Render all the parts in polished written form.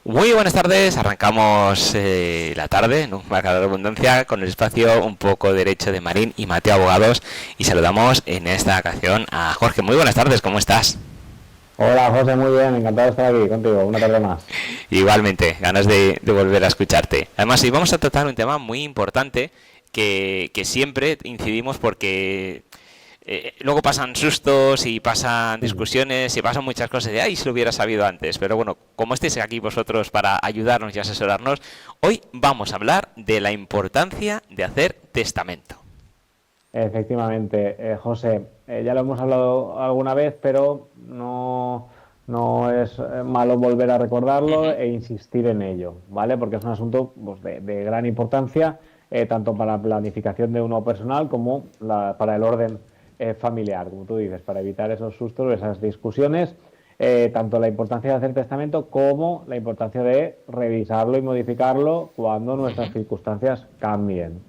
Muy buenas tardes, arrancamos la tarde, ¿no? Marca la redundancia, con el espacio Un poco Derecho de Marín y Mateo Abogados, y saludamos en esta ocasión a Jorge. Muy buenas tardes, ¿cómo estás? Hola José, muy bien, encantado de estar aquí contigo, una tarde más. Igualmente, ganas de volver a escucharte. Además, hoy vamos a tratar un tema muy importante que siempre incidimos porque luego pasan sustos y pasan Ujú. discusiones y pasan muchas cosas de, ay, si lo hubiera sabido antes. Pero bueno, como estéis aquí vosotros para ayudarnos y asesorarnos, hoy vamos a hablar de la importancia de hacer testamento. Efectivamente, José, ya lo hemos hablado alguna vez, pero no es malo volver a recordarlo Ujú. e insistir en ello, ¿vale? Porque es un asunto pues, de gran importancia, tanto para la planificación de uno personal como para el orden familiar, como tú dices, para evitar esos sustos o esas discusiones. Tanto la importancia de hacer testamento como la importancia de revisarlo y modificarlo cuando nuestras Ujú. circunstancias cambien.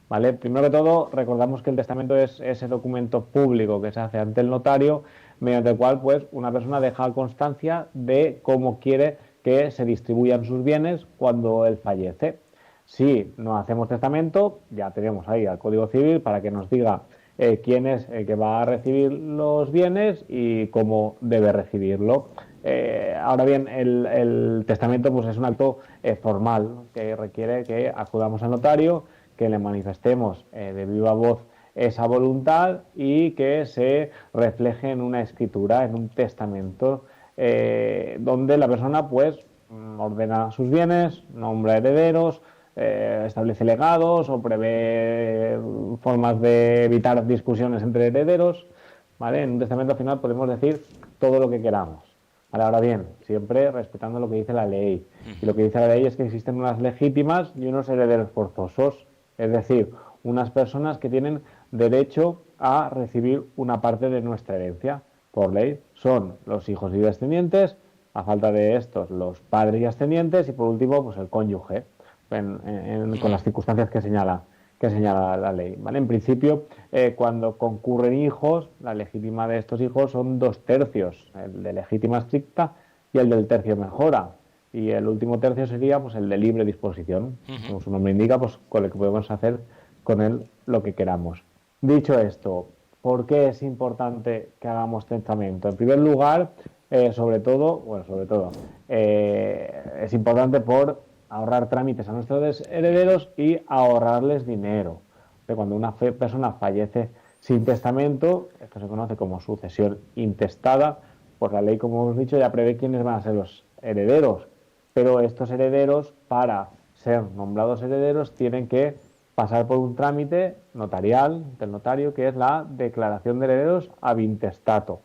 ¿Vale? Primero que todo, recordamos que el testamento es ese documento público que se hace ante el notario, mediante el cual pues, una persona deja constancia de cómo quiere que se distribuyan sus bienes cuando él fallece. Si no hacemos testamento, ya tenemos ahí al Código Civil para que nos diga quién es el que va a recibir los bienes y cómo debe recibirlo. Ahora bien, el testamento pues, es un acto formal que requiere que acudamos al notario, que le manifestemos de viva voz esa voluntad y que se refleje en una escritura, en un testamento, donde la persona pues ordena sus bienes, nombra herederos, establece legados o prevé formas de evitar discusiones entre herederos. ¿Vale? En un testamento al final podemos decir todo lo que queramos. ¿Vale? Ahora bien, siempre respetando lo que dice la ley. Y lo que dice la ley es que existen unas legítimas y unos herederos forzosos. Es decir, unas personas que tienen derecho a recibir una parte de nuestra herencia. Por ley son los hijos y descendientes, a falta de estos, los padres y ascendientes, y por último, pues el cónyuge, con Ujú. las circunstancias que señala la ley. ¿Vale? En principio, cuando concurren hijos, la legítima de estos hijos son dos tercios, el de legítima estricta y el del tercio mejora. Y el último tercio sería pues, el de libre disposición, Ujú. como su nombre indica, pues con el que podemos hacer con él lo que queramos. Dicho esto, ¿por qué es importante que hagamos testamento? En primer lugar, es importante por ahorrar trámites a nuestros herederos y ahorrarles dinero. Cuando una persona fallece sin testamento, esto se conoce como sucesión intestada, pues la ley, como hemos dicho, ya prevé quiénes van a ser los herederos, pero estos herederos, para ser nombrados herederos, tienen que pasar por un trámite notarial del notario, que es la declaración de herederos ab intestato.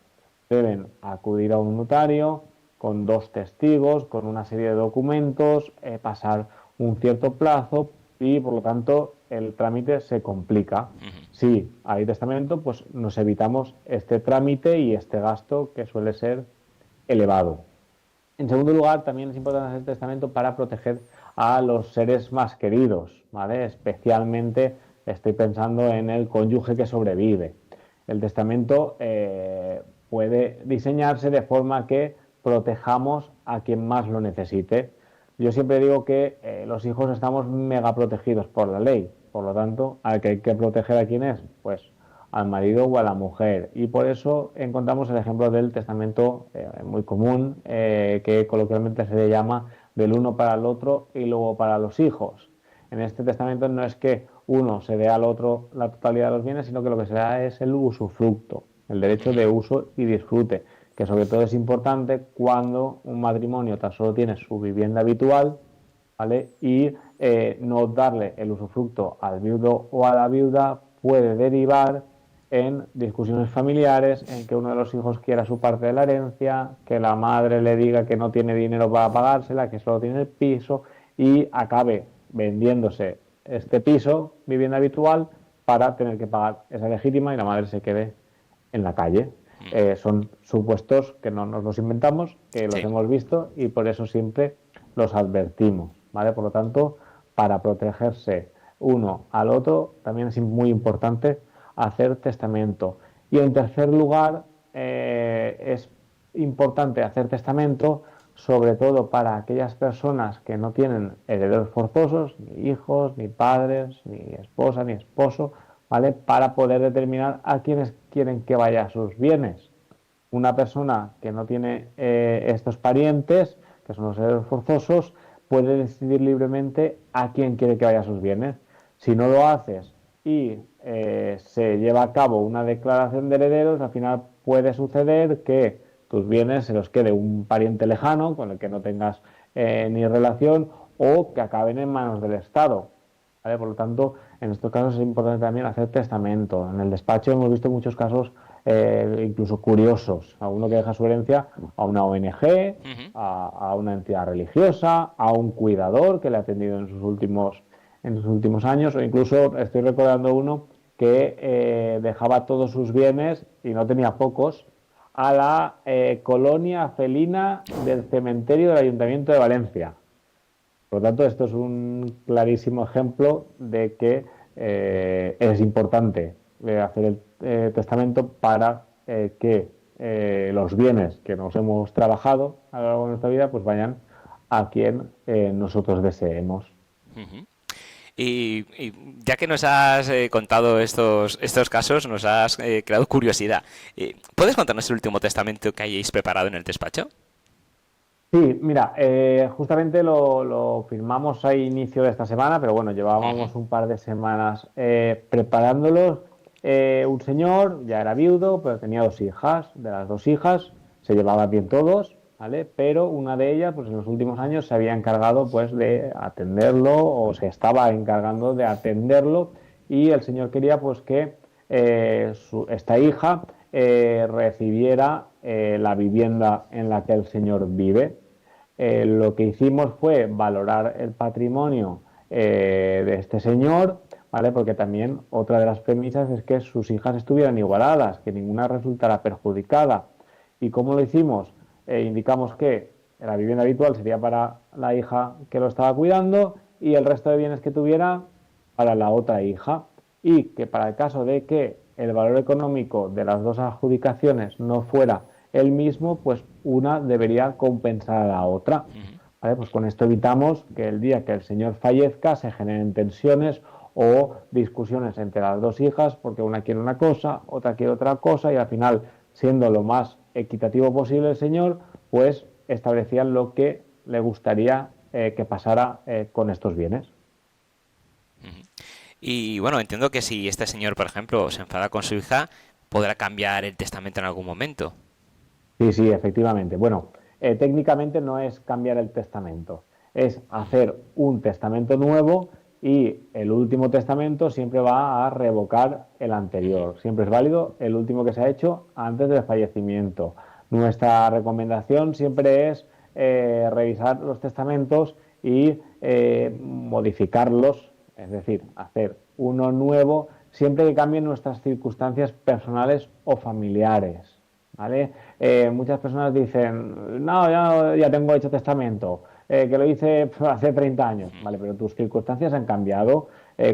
Deben acudir a un notario con dos testigos, con una serie de documentos, pasar un cierto plazo y, por lo tanto, el trámite se complica. Si hay testamento, pues nos evitamos este trámite y este gasto que suele ser elevado. En segundo lugar, también es importante hacer testamento para proteger a los seres más queridos, ¿vale? Especialmente estoy pensando en el cónyuge que sobrevive. El testamento puede diseñarse de forma que protejamos a quien más lo necesite. Yo siempre digo que los hijos estamos mega protegidos por la ley, por lo tanto, al que hay que proteger a quién es, pues al marido o a la mujer. Y por eso encontramos el ejemplo del testamento muy común, que coloquialmente se le llama del uno para el otro y luego para los hijos. En este testamento no es que uno se dé al otro la totalidad de los bienes, sino que lo que se da es el usufructo, el derecho de uso y disfrute, que sobre todo es importante cuando un matrimonio tan solo tiene su vivienda habitual, ¿vale? Y no darle el usufructo al viudo o a la viuda puede derivar en discusiones familiares, en que uno de los hijos quiera su parte de la herencia, que la madre le diga que no tiene dinero para pagársela, que solo tiene el piso y acabe vendiéndose este piso, vivienda habitual, para tener que pagar esa legítima y la madre se quede en la calle. Son supuestos que no nos los inventamos, que los Sí. hemos visto y por eso siempre los advertimos, ¿vale? Por lo tanto, para protegerse uno al otro, también es muy importante hacer testamento. Y en tercer lugar, es importante hacer testamento sobre todo para aquellas personas que no tienen herederos forzosos, ni hijos, ni padres, ni esposa, ni esposo, ¿vale? Para poder determinar a quiénes quieren que vaya sus bienes. Una persona que no tiene estos parientes, que son los herederos forzosos, puede decidir libremente a quién quiere que vaya sus bienes. Si no lo haces y se lleva a cabo una declaración de herederos, al final puede suceder que tus bienes se los quede un pariente lejano con el que no tengas ni relación o que acaben en manos del Estado. ¿Vale? Por lo tanto, en estos casos es importante también hacer testamento. En el despacho hemos visto muchos casos incluso curiosos. Alguno que deja su herencia a una ONG, a una entidad religiosa, a un cuidador que le ha atendido en sus últimos años, o incluso estoy recordando uno que dejaba todos sus bienes, y no tenía pocos, a la colonia felina del cementerio del Ayuntamiento de Valencia. Por lo tanto, esto es un clarísimo ejemplo de que es importante hacer el testamento para que los bienes que nos hemos trabajado a lo largo de nuestra vida pues vayan a quien nosotros deseemos. Uh-huh. Y ya que nos has contado estos casos, nos has creado curiosidad. ¿Puedes contarnos el último testamento que hayáis preparado en el despacho? Sí, mira, justamente lo firmamos a inicio de esta semana, pero bueno, llevábamos un par de semanas preparándolos. Un señor ya era viudo, pero tenía 2 hijas. De las 2 hijas se llevaban bien todos, ¿vale? Pero una de ellas, pues en los últimos años se había encargado, pues, de atenderlo, o se estaba encargando de atenderlo, y el señor quería, pues, que esta hija recibiera la vivienda en la que el señor vive. Lo que hicimos fue valorar el patrimonio de este señor, ¿vale? Porque también otra de las premisas es que sus hijas estuvieran igualadas, que ninguna resultara perjudicada. ¿Y cómo lo hicimos? Indicamos que la vivienda habitual sería para la hija que lo estaba cuidando y el resto de bienes que tuviera para la otra hija. Y que para el caso de que el valor económico de las 2 adjudicaciones no fuera el mismo, pues una debería compensar a la otra. ¿Vale? Pues con esto evitamos que el día que el señor fallezca se generen tensiones o discusiones entre las 2 hijas, porque una quiere una cosa, otra quiere otra cosa, y al final, siendo lo más equitativo posible el señor, pues establecían lo que le gustaría que pasara con estos bienes. Y bueno, entiendo que si este señor, por ejemplo, se enfada con su hija, podrá cambiar el testamento en algún momento. Sí, sí, efectivamente. Bueno, técnicamente no es cambiar el testamento, es hacer un testamento nuevo, y el último testamento siempre va a revocar el anterior. Siempre es válido el último que se ha hecho antes del fallecimiento. Nuestra recomendación siempre es revisar los testamentos y modificarlos, es decir, hacer uno nuevo siempre que cambien nuestras circunstancias personales o familiares. ¿Vale? Muchas personas dicen, no, ya tengo hecho testamento, que lo hice hace 30 años, ¿vale? Pero tus circunstancias han cambiado.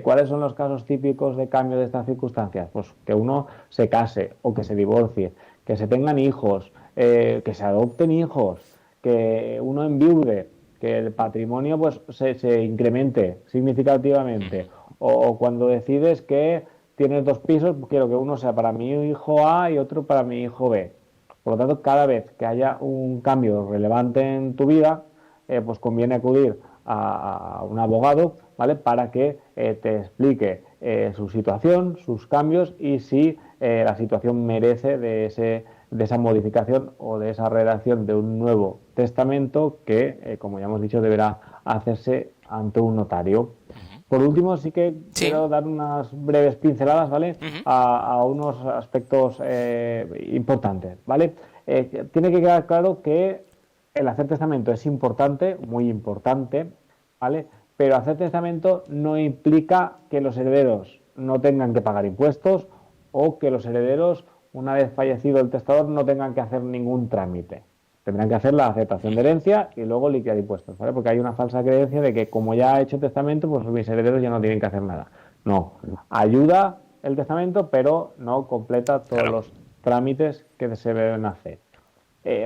¿Cuáles son los casos típicos de cambio de estas circunstancias? Pues que uno se case o que se divorcie, que se tengan hijos, que se adopten hijos, que uno enviude, que el patrimonio pues se incremente significativamente, o cuando decides que tienes 2 pisos, quiero que uno sea para mi hijo A y otro para mi hijo B. Por lo tanto, cada vez que haya un cambio relevante en tu vida, pues conviene acudir a un abogado, ¿vale? Para que te explique su situación, sus cambios, y si la situación merece de esa modificación o de esa redacción de un nuevo testamento que, como ya hemos dicho, deberá hacerse ante un notario. Por último, sí que quiero dar unas breves pinceladas, ¿vale? A unos aspectos importantes, ¿vale? Tiene que quedar claro que el hacer testamento es importante, muy importante, ¿vale? Pero hacer testamento no implica que los herederos no tengan que pagar impuestos, o que los herederos, una vez fallecido el testador, no tengan que hacer ningún trámite. Tendrán que hacer la aceptación de herencia y luego liquidar impuestos, ¿vale? Porque hay una falsa creencia de que como ya ha hecho testamento, pues mis herederos ya no tienen que hacer nada. No, ayuda el testamento, pero no completa todos los trámites que se deben hacer.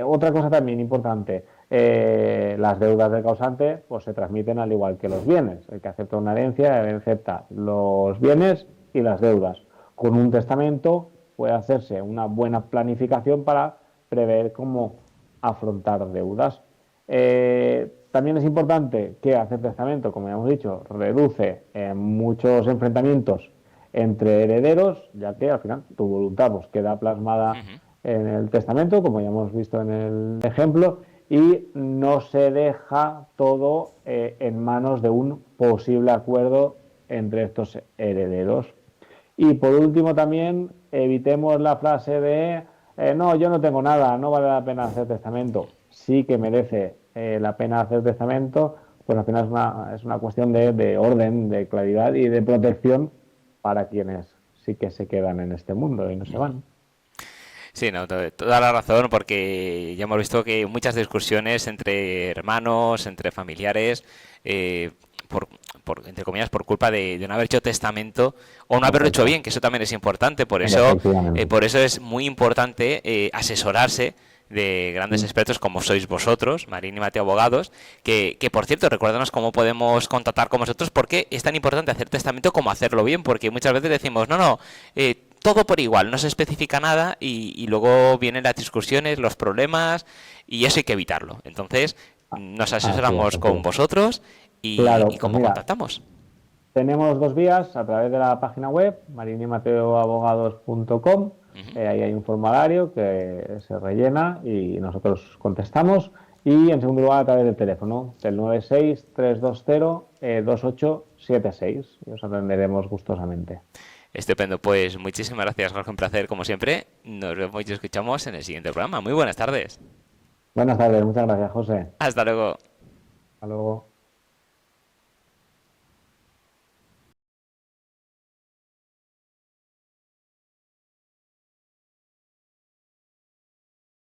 Otra cosa también importante, las deudas del causante pues se transmiten al igual que los bienes. El que acepta una herencia acepta los bienes y las deudas. Con un testamento puede hacerse una buena planificación para prever cómo afrontar deudas. También es importante que hacer testamento, como ya hemos dicho, reduce muchos enfrentamientos entre herederos, ya que al final tu voluntad pues, queda plasmada en el testamento, como ya hemos visto en el ejemplo, y no se deja todo en manos de un posible acuerdo entre estos herederos. Y por último también evitemos la frase de no, yo no tengo nada, no vale la pena hacer testamento. Sí que merece la pena hacer testamento, pues al final es una cuestión de orden, de claridad y de protección para quienes sí que se quedan en este mundo y no se van. Sí, no, toda la razón, porque ya hemos visto que muchas discusiones entre hermanos, entre familiares, entre comillas, por culpa de no haber hecho testamento o no haberlo hecho bien, que eso también es importante. Por eso es muy importante asesorarse de grandes expertos como sois vosotros, Marín y Mateo Abogados, que por cierto, recuérdanos cómo podemos contactar con vosotros, porque es tan importante hacer testamento como hacerlo bien, porque muchas veces decimos, no, todo por igual, no se especifica nada y luego vienen las discusiones, los problemas y eso hay que evitarlo. Entonces, nos asesoramos con vosotros y cómo contactamos. Tenemos 2 vías a través de la página web marinimateoabogados.com. Ahí hay un formulario que se rellena y nosotros contestamos. Y en segundo lugar a través del teléfono del 96-320-2876 y os atenderemos gustosamente. Estupendo, pues muchísimas gracias, Jorge, un placer como siempre. Nos vemos y escuchamos en el siguiente programa. Muy buenas tardes. Buenas tardes, muchas gracias, José. Hasta luego. Hasta luego.